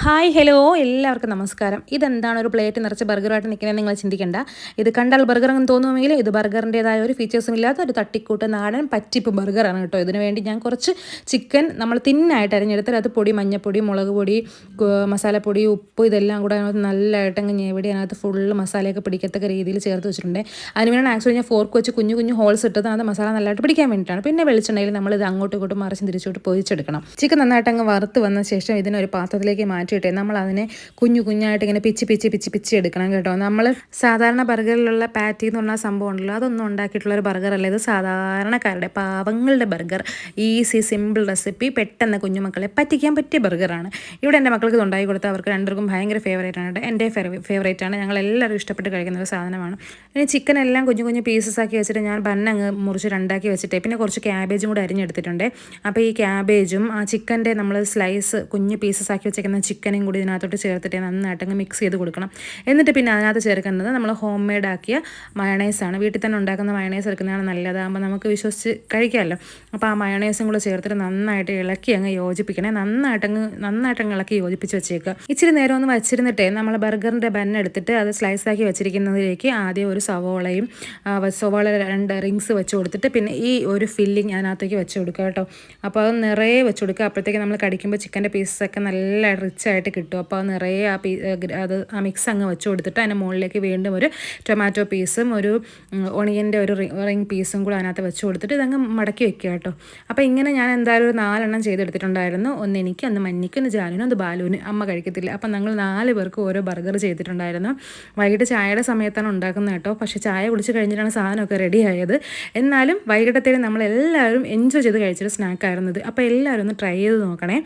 Hi hello എല്ലാവർക്കും നമസ്കാരം. ഇതെന്താണ് ഒരു പ്ലേറ്റ് നിറച്ച് ബർഗറായിട്ട് നിൽക്കുന്നത് നിങ്ങൾ ചിന്തിക്കേണ്ട. ഇത് കണ്ടാൽ ബർഗർ എന്ന് തോന്നുമെങ്കിൽ ഇത് ബർഗറിൻ്റേതായ ഒരു ഫീച്ചേഴ്സും ഇല്ലാത്ത ഒരു തട്ടിക്കൂട്ട് നാടൻ പറ്റിപ്പ് ബർഗറാണ് കേട്ടോ. ഇതിന് വേണ്ടി ഞാൻ കുറച്ച് ചിക്കൻ നമ്മൾ തിന്നായിട്ട് അരിഞ്ഞെടുത്താൽ അത് പൊടി, മഞ്ഞപ്പൊടി, മുളക് പൊടി, മസാലപ്പൊടി, ഉപ്പ് ഇതെല്ലാം കൂടെ അതിനകത്ത് നല്ലതായിട്ട് അങ്ങ് ഞെവിടി അതിനകത്ത് ഫുള്ള് മസാലയൊക്കെ പിടിക്കത്തക്ക രീതിയിൽ ചേർത്ത് വെച്ചിട്ടുണ്ട്. അതിന് വേണം ആക്ച്വലി ഞാൻ ഫോർക്ക് വെച്ച് കുഞ്ഞു കുഞ്ഞു ഹോൾസ് ഇട്ടത് അത് മസാല നല്ലതായിട്ട് പിടിക്കാൻ വേണ്ടിയിട്ടാണ്. പിന്നെ വെളിച്ചെണ്ണയിൽ നമ്മൾ ഇത് അങ്ങോട്ടും ഇങ്ങോട്ടും മറിച്ചും തിരിച്ചോട്ട് പൊരിച്ചെടുക്കണം. ചിക്കൻ നന്നായിട്ട് അങ്ങ് വറുത്ത് വന്ന ശേഷം ഇതിനൊരു പാത്രത്തിലേക്ക് മാറ്റിയിട്ടേ നമ്മൾ അതിനെ കുഞ്ഞു കുഞ്ഞായിട്ട് ഇങ്ങനെ പിച്ചി എടുക്കണം കേട്ടോ. നമ്മൾ സാധാരണ ബർഗറിലുള്ള പാറ്റി എന്ന് പറഞ്ഞ സംഭവം ഉണ്ടല്ലോ, അതൊന്നും ഉണ്ടാക്കിയിട്ടുള്ളൊരു ബർഗറല്ല. ഇത് സാധാരണക്കാരുടെ പാവങ്ങളുടെ ബർഗർ. ഈസി സിമ്പിൾ റെസിപ്പി, പെട്ടെന്ന് കുഞ്ഞുമക്കളെ പറ്റിക്കാൻ പറ്റിയ ബർഗറാണ്. ഇവിടെ എൻ്റെ മക്കൾക്ക് ഇത് ഉണ്ടാക്കി കൊടുത്താൽ അവർക്ക് രണ്ടുപേർക്കും ഭയങ്കര ഫേവറേറ്റ് ആണ് കേട്ടോ. എൻ്റെ ഫേവറേറ്റ് ആണ്. ഞങ്ങളെല്ലാവരും ഇഷ്ടപ്പെട്ട് കഴിക്കുന്ന ഒരു സാധനമാണ്. ഇനി ചിക്കൻ എല്ലാം കുഞ്ഞു കുഞ്ഞു പീസസ് ആക്കി വെച്ചിട്ട് ഞാൻ ബന്നങ്ങ് മുറിച്ച് രണ്ടാക്കി വെച്ചിട്ട് പിന്നെ കുറച്ച് ക്യാബേജും കൂടെ അരിഞ്ഞെടുത്തിട്ടുണ്ട്. അപ്പോൾ ഈ ക്യാബേജും ആ ചിക്കൻ്റെ നമ്മൾ സ്ലൈസ് കുഞ്ഞു പീസസ് ആക്കി വെച്ചേക്കുന്ന ചിക്കനും കൂടി ഇതിനകത്തോട്ട് ചേർത്തിട്ട് നന്നായിട്ടങ്ങ് മിക്സ് ചെയ്ത് കൊടുക്കണം. എന്നിട്ട് പിന്നെ അതിനകത്ത് ചേർക്കേണ്ടത് നമ്മൾ ഹോം മെയ്ഡ് ആക്കിയ മയണൈസാണ്. വീട്ടിൽ തന്നെ ഉണ്ടാക്കുന്ന മയണൈസ് എടുക്കുന്നതാണ് നല്ലതാകുമ്പോൾ നമുക്ക് വിശ്വസിച്ച് കഴിക്കാമല്ലോ. അപ്പോൾ ആ മയണൈസും കൂടെ ചേർത്തിട്ട് നന്നായിട്ട് ഇളക്കി അങ്ങ് യോജിപ്പിക്കണേ. നന്നായിട്ടങ്ങ് ഇളക്കി യോജിപ്പിച്ച് വെച്ചേക്കുക. ഇച്ചിരി നേരം ഒന്ന് വച്ചിരുന്നിട്ടേ നമ്മൾ ബർഗറിൻ്റെ ബൻ എടുത്തിട്ട് അത് സ്ലൈസാക്കി വെച്ചിരിക്കുന്നതിലേക്ക് ആദ്യം ഒരു സവോള 2 റിങ്സ് വെച്ച് കൊടുത്തിട്ട് പിന്നെ ഈ ഒരു ഫില്ലിങ് അതിനകത്തേക്ക് വെച്ച് കൊടുക്കുക കേട്ടോ. അപ്പോൾ അത് നിറയെ വെച്ച് കൊടുക്കുക. അപ്പോഴത്തേക്ക് നമ്മൾ കടിക്കുമ്പോൾ ചിക്കൻ്റെ പീസൊക്കെ നല്ല റിച്ചായിട്ട് കിട്ടും. അപ്പോൾ അത് നിറയെ ആ മിക്സ് അങ്ങ് വെച്ച് കൊടുത്തിട്ട് അതിൻ്റെ മുകളിലേക്ക് വീണ്ടും ഒരു ടൊമാറ്റോ പീസും ഒരു ഒണിയൻ്റെ ഒരു റിങ് പീസും കൂടെ അതിനകത്ത് വെച്ച് കൊടുത്തിട്ട് ഇതങ്ങ് മടക്കി വെക്കുക കേട്ടോ. അപ്പോൾ ഇങ്ങനെ ഞാൻ എന്തായാലും ഒരു 4 ചെയ്തെടുത്തിട്ടുണ്ടായിരുന്നു. ഒന്ന് എനിക്ക്, ഒന്ന് മഞ്ഞയ്ക്ക്, ഒന്ന് ജാനുവിന്, ഒന്ന് ബാലുവിന്. അമ്മ കഴിക്കത്തില്ല. അപ്പം ഞങ്ങൾ 4 പേർക്ക് ഓരോ ബർഗർ ചെയ്തിട്ടുണ്ടായിരുന്നു. വൈകിട്ട് ചായയുടെ സമയത്താണ് ഉണ്ടാക്കുന്നത് കേട്ടോ. പക്ഷേ ചായ കുടിച്ച് കഴിഞ്ഞിട്ടാണ് സാധനമൊക്കെ റെഡി ആയത്. എന്നാലും വൈകിട്ടത്തേക്ക് നമ്മളെല്ലാവരും എൻജോയ് ചെയ്ത് കഴിച്ചൊരു സ്നാക്കായിരുന്നു ഇത്. അപ്പോൾ എല്ലാവരും ഒന്ന് ട്രൈ ചെയ്ത് നോക്കണേ.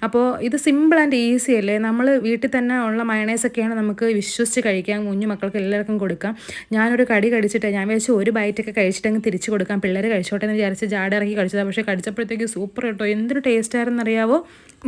അപ്പോൾ ഇത് സിമ്പിൾ ആൻഡ് ഈസി അല്ലേ. നമ്മൾ വീട്ടിൽ തന്നെ ഉള്ള മയണൈസൊക്കെയാണ് നമുക്ക് വിശ്വസിച്ച് കഴിക്കാം. കുഞ്ഞു മക്കൾക്ക് എല്ലാവർക്കും കൊടുക്കാം. ഞാനൊരു കടി കടിച്ചിട്ട് ഞാൻ വിചാരിച്ചു ഒരു ബൈറ്റൊക്കെ കഴിച്ചിട്ടങ്ങ് തിരിച്ച് കൊടുക്കാം, പിള്ളേർ കഴിച്ചോട്ടെ എന്ന് വിചാരിച്ച് ജാടിറക്കി കഴിച്ചതാണ്. പക്ഷേ കടിച്ചപ്പോഴത്തേക്ക് സൂപ്പർ കേട്ടോ. എന്തൊരു ടേസ്റ്റായിരുന്നു അറിയാവോ.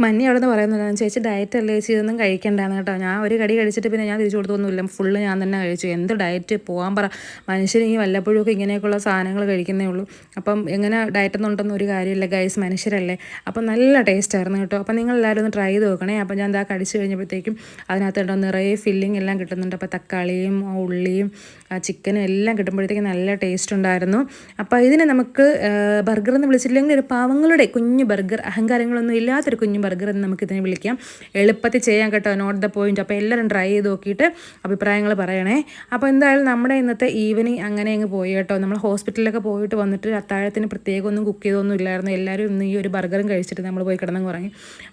മഞ്ഞ അവിടെ നിന്ന് പറയുന്നതാണ്, ചേച്ചി ഡയറ്റ് അല്ലേ ചേച്ചി, ഇതൊന്നും കഴിക്കണ്ടാന്ന് കേട്ടോ. ഞാൻ ഒരു കടി കഴിച്ചിട്ട് പിന്നെ ഞാൻ തിരിച്ചു കൊടുത്തൊന്നുമില്ല, ഫുള്ള് ഞാൻ തന്നെ കഴിച്ചു. എന്ത് ഡയറ്റ് പോകാൻ പറ. മനുഷ്യന് ഈ വല്ലപ്പോഴുമൊക്കെ ഇങ്ങനെയൊക്കെയുള്ള സാധനങ്ങൾ കഴിക്കുന്നേ ഉള്ളൂ. അപ്പം എങ്ങനെ ഡയറ്റൊന്നും ഉണ്ടെന്ന് ഒരു കാര്യമില്ല ഗൈസ്, മനുഷ്യരല്ലേ. അപ്പം നല്ല ടേസ്റ്റായിരുന്നു കേട്ടോ. അപ്പം നിങ്ങളെല്ലാവരും ഒന്ന് ട്രൈ ചെയ്ത് നോക്കണേ. അപ്പം ഞാൻ കടിച്ച് കഴിഞ്ഞപ്പോഴത്തേക്കും അതിനകത്ത് കേട്ടോ നിറയെ ഫില്ലിങ് എല്ലാം കിട്ടുന്നുണ്ട്. അപ്പോൾ തക്കാളിയും ഉള്ളിയും ചിക്കനും എല്ലാം കിട്ടുമ്പോഴത്തേക്കും നല്ല ടേസ്റ്റ് ഉണ്ടായിരുന്നു. അപ്പോൾ ഇതിനെ നമുക്ക് ബർഗർ എന്ന് വിളിച്ചില്ലെങ്കിൽ ഒരു പാവങ്ങളുടെ കുഞ്ഞു ബർഗർ, അഹങ്കാരങ്ങളൊന്നും ഇല്ലാത്തൊരു കുഞ്ഞു ബർഗർ എന്ന് നമുക്കിതിനെ വിളിക്കാം. എളുപ്പത്തിൽ ചെയ്യാൻ കേട്ടോ, നോട്ട് ദ പോയിന്റ്. അപ്പോൾ എല്ലാവരും ട്രൈ ചെയ്ത് നോക്കിയിട്ട് അഭിപ്രായങ്ങൾ പറയണേ. അപ്പോൾ എന്തായാലും നമ്മുടെ ഇന്നത്തെ ഈവനിങ് അങ്ങനെ അങ്ങ് പോയി കേട്ടോ. നമ്മൾ ഹോസ്പിറ്റലിലൊക്കെ പോയിട്ട് വന്നിട്ട് അത്താഴത്തിന് പ്രത്യേകം ഒന്നും കുക്ക് ചെയ്തൊന്നും ഇല്ലായിരുന്നു. എല്ലാവരും ഇന്ന് ഈ ഒരു ബർഗറും കഴിച്ചിട്ട് നമ്മൾ പോയി കിടന്നെന്ന് പറഞ്ഞു.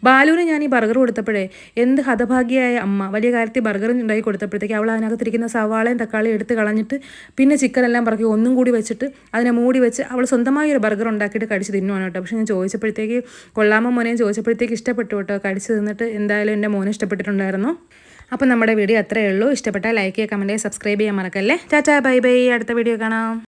ബാലുവിന് ഞാൻ ഈ ബർഗർ കൊടുത്തപ്പോഴേ എന്ത് ഹതഭാഗ്യയായ അമ്മ. വലിയ കാര്യത്തിൽ ബർഗറും ഉണ്ടാക്കി കൊടുത്തപ്പോഴത്തേക്ക് അവൾ അതിനകത്തിരിക്കുന്ന സവാളയും തക്കാളിയും എടുത്ത് കളഞ്ഞിട്ട് പിന്നെ ചിക്കൻ എല്ലാം പറക്കി ഒന്നും കൂടി വെച്ചിട്ട് അതിനെ മൂടി വെച്ച് അവൾ സ്വന്തമായി ഒരു ബർഗർ ഉണ്ടാക്കിയിട്ട് കടിച്ച് തിന്നുവാണ് കേട്ടോ. പക്ഷേ ഞാൻ ചോദിച്ചപ്പോഴത്തേക്ക് കൊള്ളാമോ മോനെ ചോദിച്ചപ്പോഴത്തേക്ക് ഇഷ്ടപ്പെട്ടു കേട്ടോ. കടിച്ച് തിന്നിട്ട് എന്തായാലും എൻ്റെ മോനെ ഇഷ്ടപ്പെട്ടിട്ടുണ്ടായിരുന്നു. അപ്പോൾ നമ്മുടെ വീഡിയോ അത്രയേ ഉള്ളൂ. ഇഷ്ടപ്പെട്ടാൽ ലൈക്ക് ചെയ്യുക, കമൻറ്റ് ചെയ്യുക, സബ്സ്ക്രൈബ് ചെയ്യാൻ മറക്കല്ലേ. Tata bye bye. അടുത്ത വീഡിയോ കാണാം.